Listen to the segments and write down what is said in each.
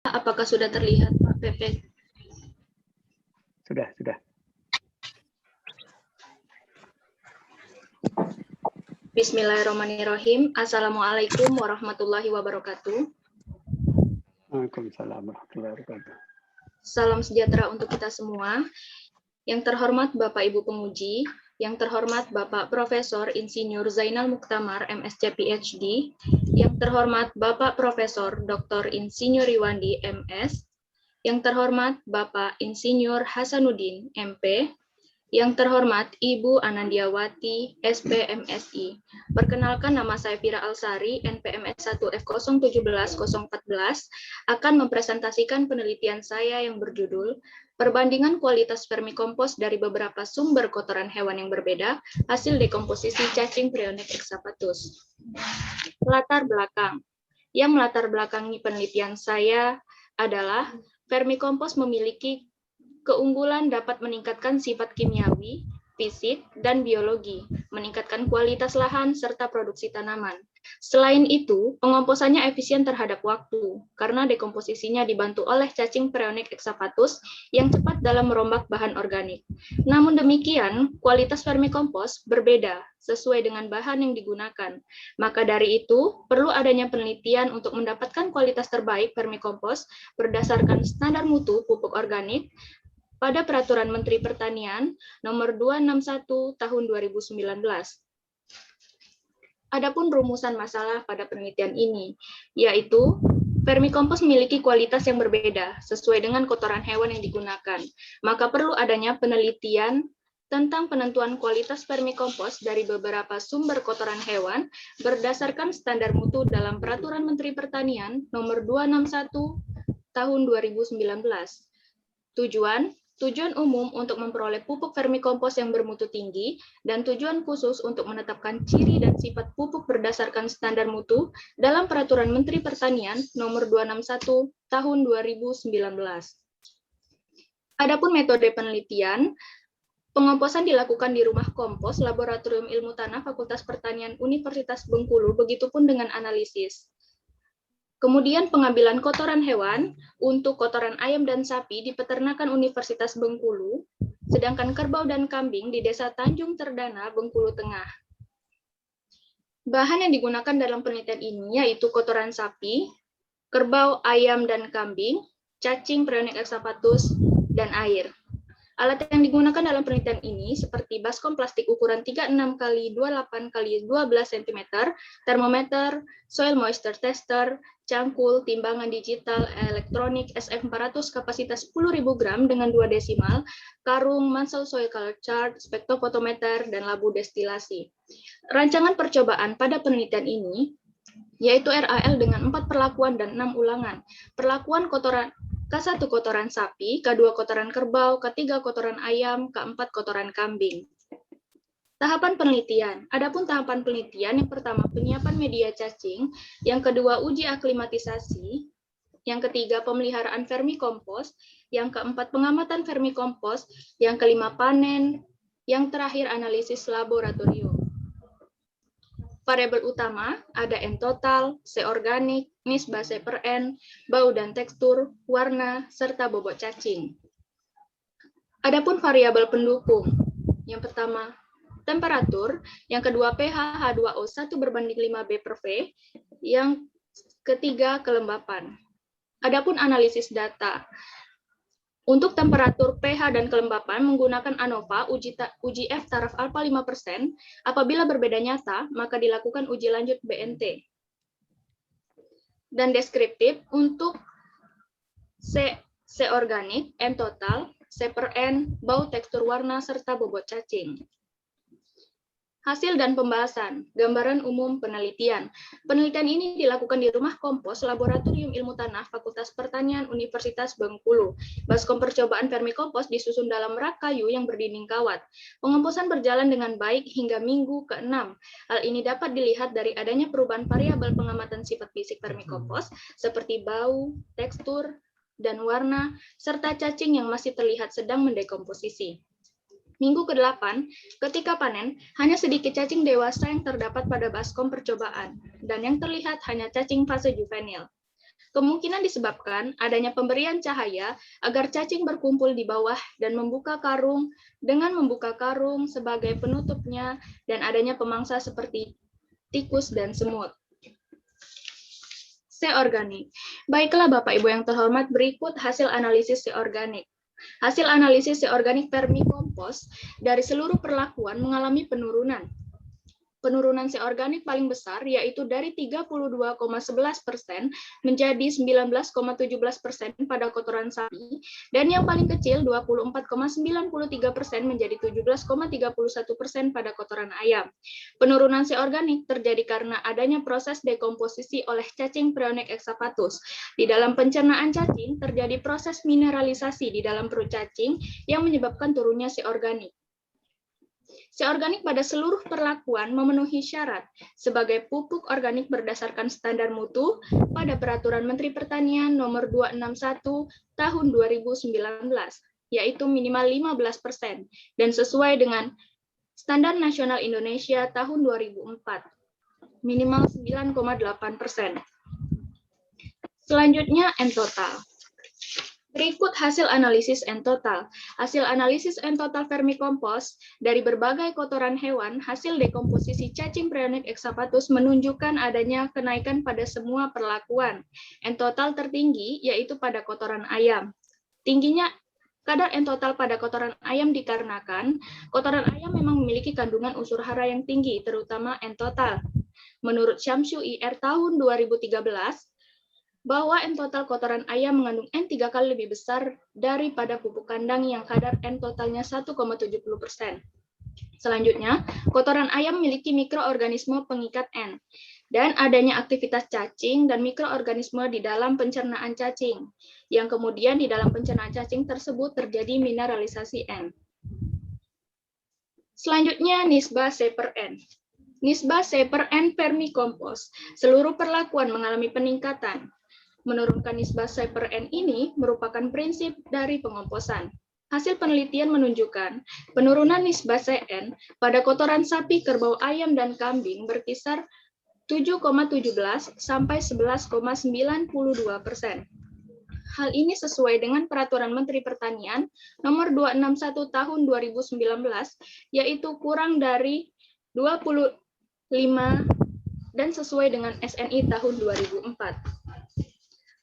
Apakah sudah terlihat, Pak Pepe? Sudah. Bismillahirrahmanirrahim. Assalamualaikum warahmatullahi wabarakatuh. Waalaikumsalam warahmatullahi wabarakatuh. Salam sejahtera untuk kita semua. Yang terhormat Bapak Ibu Penguji, yang terhormat Bapak Profesor Insinyur Zainal Muktamar, MSc PhD, yang terhormat Bapak Profesor Dr. Insinyur Riwandi, MS, yang terhormat Bapak Insinyur Hasanuddin, MP, yang terhormat Ibu Anandiawati, SPMSI. Perkenalkan, nama saya Fira Alsari, NPMS 1F017014, akan mempresentasikan penelitian saya yang berjudul Perbandingan kualitas vermikompos dari beberapa sumber kotoran hewan yang berbeda, hasil dekomposisi cacing Prionek hexapathus. Latar belakang. Yang melatar belakangi penelitian saya adalah vermikompos memiliki keunggulan dapat meningkatkan sifat kimiawi, fisik, dan biologi, meningkatkan kualitas lahan, serta produksi tanaman. Selain itu, pengomposannya efisien terhadap waktu, karena dekomposisinya dibantu oleh cacing Prionek hexapathus yang cepat dalam merombak bahan organik. Namun demikian, kualitas vermikompos berbeda sesuai dengan bahan yang digunakan. Maka dari itu, perlu adanya penelitian untuk mendapatkan kualitas terbaik vermikompos berdasarkan standar mutu pupuk organik pada Peraturan Menteri Pertanian Nomor 261 Tahun 2019. Adapun rumusan masalah pada penelitian ini, yaitu vermikompos memiliki kualitas yang berbeda sesuai dengan kotoran hewan yang digunakan. Maka perlu adanya penelitian tentang penentuan kualitas vermikompos dari beberapa sumber kotoran hewan berdasarkan standar mutu dalam Peraturan Menteri Pertanian Nomor 261 Tahun 2019. Tujuan umum untuk memperoleh pupuk vermikompos yang bermutu tinggi, dan tujuan khusus untuk menetapkan ciri dan sifat pupuk berdasarkan standar mutu dalam Peraturan Menteri Pertanian Nomor 261 Tahun 2019. Adapun metode penelitian, pengomposan dilakukan di Rumah Kompos Laboratorium Ilmu Tanah Fakultas Pertanian Universitas Bengkulu, begitupun dengan analisis. Kemudian pengambilan kotoran hewan untuk kotoran ayam dan sapi di Peternakan Universitas Bengkulu, sedangkan kerbau dan kambing di Desa Tanjung Terdana, Bengkulu Tengah. Bahan yang digunakan dalam penelitian ini yaitu kotoran sapi, kerbau, ayam, dan kambing, cacing Prionek hexapathus, dan air. Alat yang digunakan dalam penelitian ini seperti baskom plastik ukuran 36 x 28 x 12 cm, termometer, soil moisture tester, cangkul, timbangan digital, elektronik, SF400 kapasitas 10.000 gram dengan 2 desimal, karung, Munsell soil color chart, spektrofotometer, dan labu destilasi. Rancangan percobaan pada penelitian ini yaitu RAL dengan 4 perlakuan dan 6 ulangan. Perlakuan kotoran K1 kotoran sapi, K2 kotoran kerbau, K3 kotoran ayam, K4 kotoran kambing. Tahapan penelitian. Adapun tahapan penelitian, yang pertama penyiapan media cacing, yang kedua uji aklimatisasi, yang ketiga pemeliharaan vermikompos, yang keempat pengamatan vermikompos, yang kelima panen, yang terakhir analisis laboratorium. Variabel utama ada N total, C organik, nisbah C per N, bau dan tekstur, warna, serta bobot cacing. Adapun variabel pendukung, yang pertama temperatur, yang kedua pH H2O1 berbanding 5B per V, yang ketiga kelembapan. Adapun analisis data, untuk temperatur, pH, dan kelembapan menggunakan ANOVA, uji F taraf alfa 5%, apabila berbeda nyata, maka dilakukan uji lanjut BNT. Dan deskriptif, untuk C organik, N total, C per N, bau, tekstur, warna, serta bobot cacing. Hasil dan pembahasan, gambaran umum penelitian. Penelitian ini dilakukan di Rumah Kompos Laboratorium Ilmu Tanah Fakultas Pertanian Universitas Bengkulu. Baskom percobaan vermikompos disusun dalam rak kayu yang berdinding kawat. Pengomposan berjalan dengan baik hingga minggu ke-6. Hal ini dapat dilihat dari adanya perubahan variabel pengamatan sifat fisik vermikompos seperti bau, tekstur, dan warna, serta cacing yang masih terlihat sedang mendekomposisi. Minggu ke-8, ketika panen, hanya sedikit cacing dewasa yang terdapat pada baskom percobaan, dan yang terlihat hanya cacing fase juvenil. Kemungkinan disebabkan adanya pemberian cahaya agar cacing berkumpul di bawah dan membuka karung dengan membuka karung sebagai penutupnya dan adanya pemangsa seperti tikus dan semut. C organik. Baiklah Bapak Ibu yang terhormat, berikut hasil analisis C organik. Hasil analisis C organik vermikompos dari seluruh perlakuan mengalami penurunan. Penurunan C organik paling besar yaitu dari 32,11% menjadi 19,17% pada kotoran sapi, dan yang paling kecil 24,93% menjadi 17,31% pada kotoran ayam. Penurunan C organik terjadi karena adanya proses dekomposisi oleh cacing Prionic hexapathus. Di dalam pencernaan cacing terjadi proses mineralisasi di dalam perut cacing yang menyebabkan turunnya C organik. C organik pada seluruh perlakuan memenuhi syarat sebagai pupuk organik berdasarkan standar mutu pada Peraturan Menteri Pertanian Nomor 261 Tahun 2019, yaitu minimal 15% dan sesuai dengan Standar Nasional Indonesia Tahun 2004, minimal 9,8%. Selanjutnya N-total. Berikut hasil analisis N-total. Hasil analisis N-total vermikompos dari berbagai kotoran hewan, hasil dekomposisi cacing Prionic hexapathus menunjukkan adanya kenaikan pada semua perlakuan. N-total tertinggi yaitu pada kotoran ayam. Tingginya kadar N-total pada kotoran ayam dikarenakan kotoran ayam memang memiliki kandungan unsur hara yang tinggi, terutama N-total. Menurut Syamsu IR tahun 2013, bahwa N-total kotoran ayam mengandung N 3 kali lebih besar daripada pupuk kandang yang kadar N-totalnya 1,70%. Selanjutnya, kotoran ayam memiliki mikroorganisme pengikat N, dan adanya aktivitas cacing dan mikroorganisme di dalam pencernaan cacing, yang kemudian di dalam pencernaan cacing tersebut terjadi mineralisasi N. Selanjutnya, nisbah C per N. Nisbah C per N vermikompos, seluruh perlakuan mengalami peningkatan. Menurunkan nisbah C per N ini merupakan prinsip dari pengomposan. Hasil penelitian menunjukkan penurunan nisbah CN pada kotoran sapi, kerbau, ayam, dan kambing berkisar 7,17 sampai 11,92%. Hal ini sesuai dengan Peraturan Menteri Pertanian Nomor 261 Tahun 2019, yaitu kurang dari 25 dan sesuai dengan SNI tahun 2004.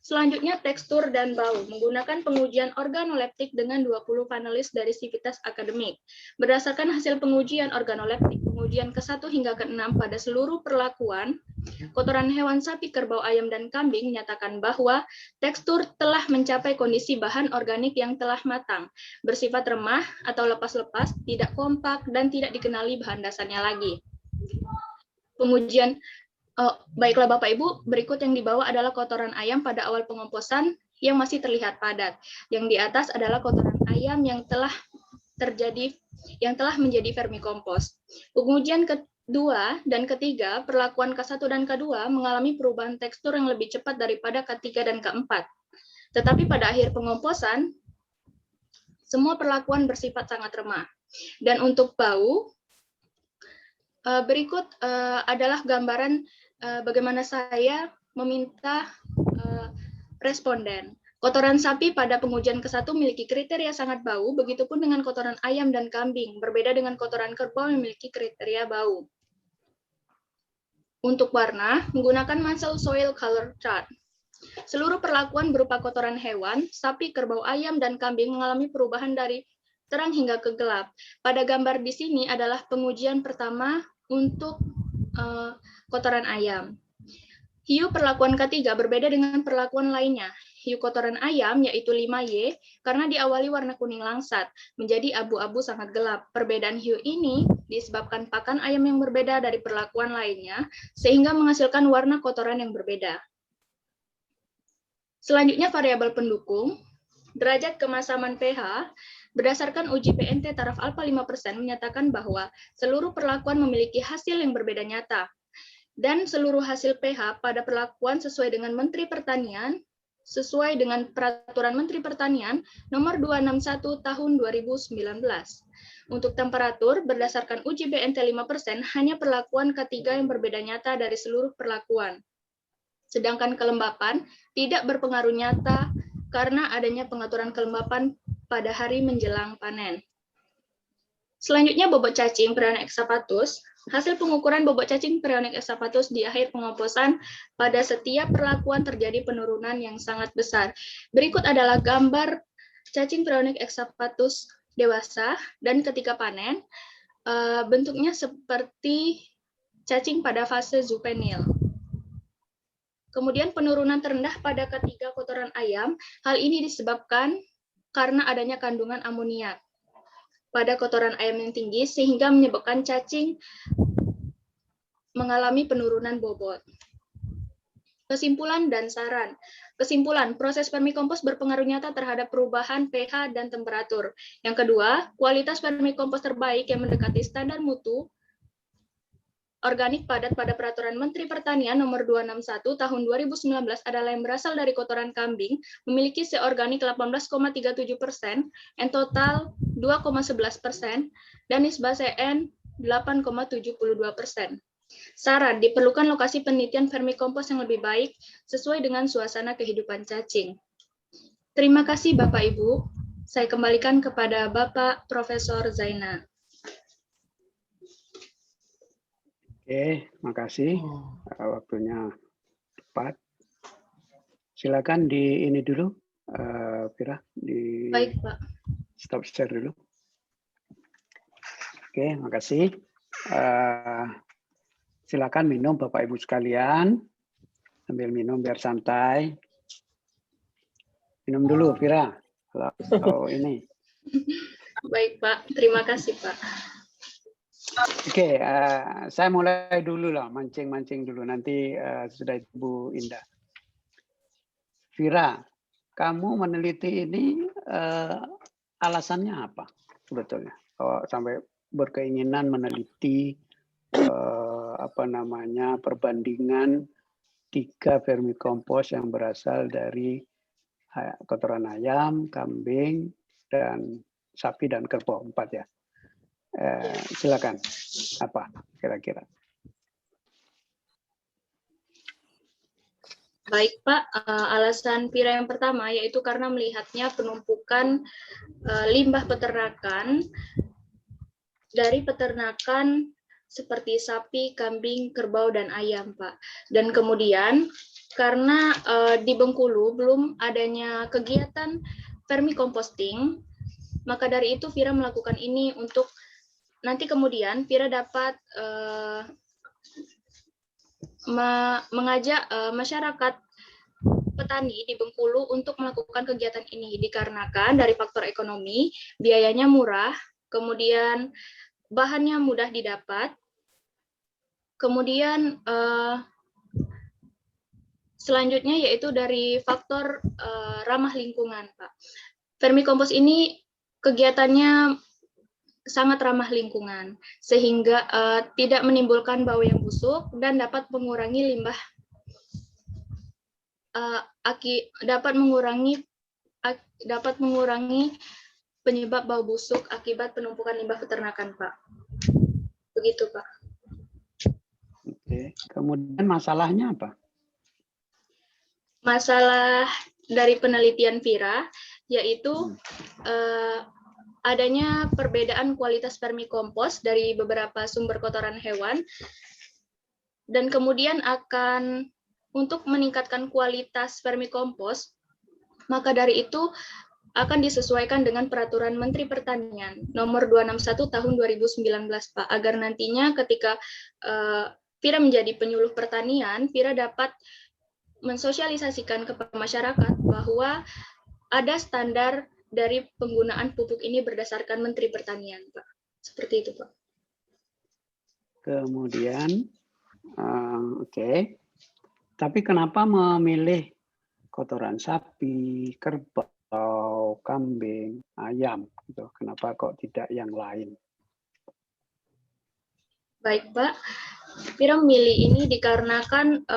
Selanjutnya, tekstur dan bau. Menggunakan pengujian organoleptik dengan 20 panelis dari Civitas Akademik. Berdasarkan hasil pengujian organoleptik, pengujian ke-1 hingga ke-6 pada seluruh perlakuan, kotoran hewan sapi, kerbau, ayam, dan kambing menyatakan bahwa tekstur telah mencapai kondisi bahan organik yang telah matang, bersifat remah atau lepas-lepas, tidak kompak, dan tidak dikenali bahan dasarnya lagi. Pengujian baiklah Bapak Ibu, berikut yang di bawah adalah kotoran ayam pada awal pengomposan yang masih terlihat padat. Yang di atas adalah kotoran ayam yang telah menjadi vermikompos. Pengujian kedua dan ketiga, perlakuan K1 dan K2 mengalami perubahan tekstur yang lebih cepat daripada K3 dan K4. Tetapi pada akhir pengomposan, semua perlakuan bersifat sangat remah. Dan untuk bau, berikut adalah gambaran bagaimana saya meminta responden. Kotoran sapi pada pengujian ke-1 memiliki kriteria sangat bau, begitupun dengan kotoran ayam dan kambing, berbeda dengan kotoran kerbau yang memiliki kriteria bau. Untuk warna, menggunakan Munsell Soil Color Chart. Seluruh perlakuan berupa kotoran hewan, sapi, kerbau, ayam, dan kambing mengalami perubahan dari terang hingga ke gelap. Pada gambar di sini adalah pengujian pertama untuk kotoran ayam. Hiu perlakuan K3 berbeda dengan perlakuan lainnya. Hiu kotoran ayam yaitu 5Y karena diawali warna kuning langsat menjadi abu-abu sangat gelap. Perbedaan hiu ini disebabkan pakan ayam yang berbeda dari perlakuan lainnya sehingga menghasilkan warna kotoran yang berbeda. Selanjutnya variabel pendukung. Derajat kemasaman pH berdasarkan uji PNT taraf alfa 5% menyatakan bahwa seluruh perlakuan memiliki hasil yang berbeda nyata. Dan seluruh hasil pH pada perlakuan sesuai dengan Menteri Pertanian, sesuai dengan Peraturan Menteri Pertanian Nomor 261 Tahun 2019. Untuk temperatur, berdasarkan uji PNT 5%, hanya perlakuan K3 yang berbeda nyata dari seluruh perlakuan. Sedangkan kelembapan tidak berpengaruh nyata karena adanya pengaturan kelembapan pada hari menjelang panen. Selanjutnya bobot cacing Perionic exavatus. Hasil pengukuran bobot cacing Perionic exavatus di akhir pengomposan pada setiap perlakuan terjadi penurunan yang sangat besar. Berikut adalah gambar cacing Perionic exavatus dewasa dan ketika panen. Bentuknya seperti cacing pada fase juvenil. Kemudian penurunan terendah pada ketiga kotoran ayam. Hal ini disebabkan karena adanya kandungan amoniak pada kotoran ayam yang tinggi sehingga menyebabkan cacing mengalami penurunan bobot. Kesimpulan dan saran. Kesimpulan, proses vermikompos berpengaruh nyata terhadap perubahan pH dan temperatur. Yang kedua, kualitas vermikompos terbaik yang mendekati standar mutu organik padat pada Peraturan Menteri Pertanian Nomor 261 Tahun 2019 adalah yang berasal dari kotoran kambing, memiliki seorganik 18,37%, N total 2,11%, dan nisbah CN 8,72%. Saran, diperlukan lokasi penelitian vermikompos yang lebih baik sesuai dengan suasana kehidupan cacing. Terima kasih Bapak Ibu. Saya kembalikan kepada Bapak Profesor Zainal. Oke, makasih. Waktunya tepat. Silakan di ini dulu, Vira, di Baik, Pak. stop share dulu. Oke, makasih. Silakan minum Bapak Ibu sekalian. Sambil minum biar santai. Minum dulu, Vira. Kalau ini. Baik, Pak. Terima kasih, Pak. Oke, saya mulai dulu lah, mancing-mancing dulu. Nanti sudah Bu Indah. Vira, kamu meneliti ini alasannya apa sebetulnya? Kalau sampai berkeinginan meneliti perbandingan 3 vermikompos yang berasal dari kotoran ayam, kambing, dan sapi dan kerbau, 4 ya. Silakan, apa kira-kira? Baik Pak, alasan Vira yang pertama yaitu karena melihatnya penumpukan limbah peternakan dari peternakan seperti sapi, kambing, kerbau, dan ayam Pak. Dan kemudian karena di Bengkulu belum adanya kegiatan vermicomposting, maka dari itu Vira melakukan ini untuk nanti kemudian Vira dapat mengajak masyarakat petani di Bengkulu untuk melakukan kegiatan ini dikarenakan dari faktor ekonomi, biayanya murah, kemudian bahannya mudah didapat, kemudian selanjutnya yaitu dari faktor ramah lingkungan, Pak. Vermikompos ini kegiatannya sangat ramah lingkungan, sehingga tidak menimbulkan bau yang busuk dan dapat mengurangi limbah, dapat mengurangi penyebab bau busuk akibat penumpukan limbah peternakan, Pak. Begitu, Pak. Oke. Kemudian masalahnya apa? Masalah dari penelitian Vira yaitu adanya perbedaan kualitas vermikompos dari beberapa sumber kotoran hewan, dan kemudian akan untuk meningkatkan kualitas vermikompos, maka dari itu akan disesuaikan dengan Peraturan Menteri Pertanian Nomor 261 Tahun 2019, Pak, agar nantinya ketika Vira menjadi penyuluh pertanian, Vira dapat mensosialisasikan kepada masyarakat bahwa ada standar dari penggunaan pupuk ini berdasarkan Menteri Pertanian, Pak. Seperti itu, Pak. Kemudian, oke. Tapi kenapa memilih kotoran sapi, kerbau, kambing, ayam? Gitu. Kenapa kok tidak yang lain? Baik, Pak. Vira memilih ini dikarenakan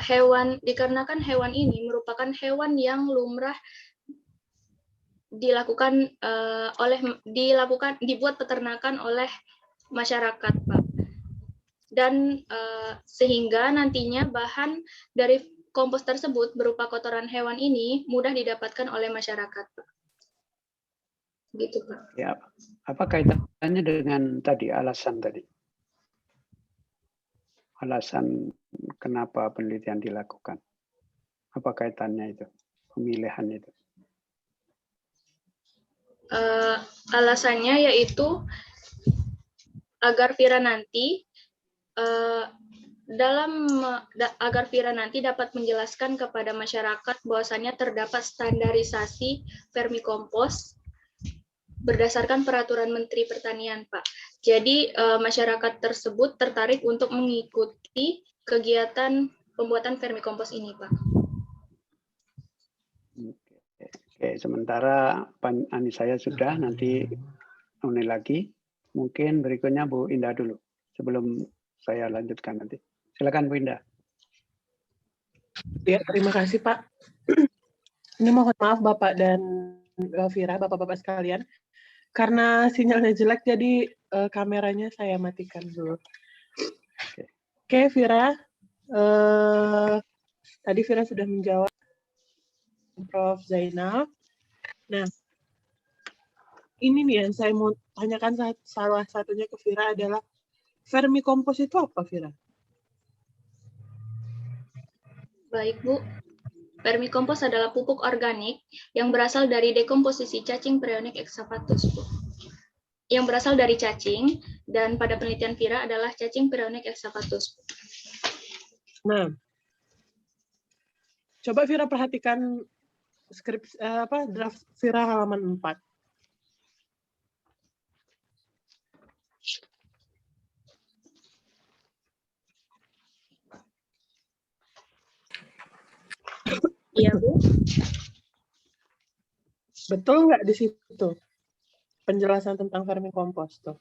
hewan ini merupakan hewan yang lumrah dibuat peternakan oleh masyarakat, Pak. Dan sehingga nantinya bahan dari kompos tersebut berupa kotoran hewan ini mudah didapatkan oleh masyarakat, Pak. Gitu, Pak. Ya, apa kaitannya dengan tadi alasan tadi? Alasan kenapa penelitian dilakukan? Apa kaitannya itu? Pemilihan itu? Alasannya yaitu agar Vira nanti dapat menjelaskan kepada masyarakat bahwasannya terdapat standarisasi vermikompos berdasarkan peraturan Menteri Pertanian, Pak. Jadi masyarakat tersebut tertarik untuk mengikuti kegiatan pembuatan vermikompos ini, Pak. Oke, sementara saya sudah, nanti Uni lagi. Mungkin berikutnya Bu Indah dulu, sebelum saya lanjutkan nanti. Silakan Bu Indah. Ya, terima kasih Pak. Ini mohon maaf Bapak dan Vira, Bapak-Bapak sekalian. Karena sinyalnya jelek, jadi kameranya saya matikan dulu. Oke, Vira. Tadi Vira sudah menjawab Prof. Zainal. Nah, ini nih yang saya mau tanyakan salah satunya ke Vira adalah vermikompos itu apa, Vira? Baik, Bu. Vermikompos adalah pupuk organik yang berasal dari dekomposisi cacing Preonik excavatus, Bu. Yang berasal dari cacing, dan pada penelitian Vira adalah cacing Preonik excavatus. Nah, coba Vira perhatikan draft Vira halaman 4. Iya, Bu. Betul nggak di situ penjelasan tentang vermikompos tuh?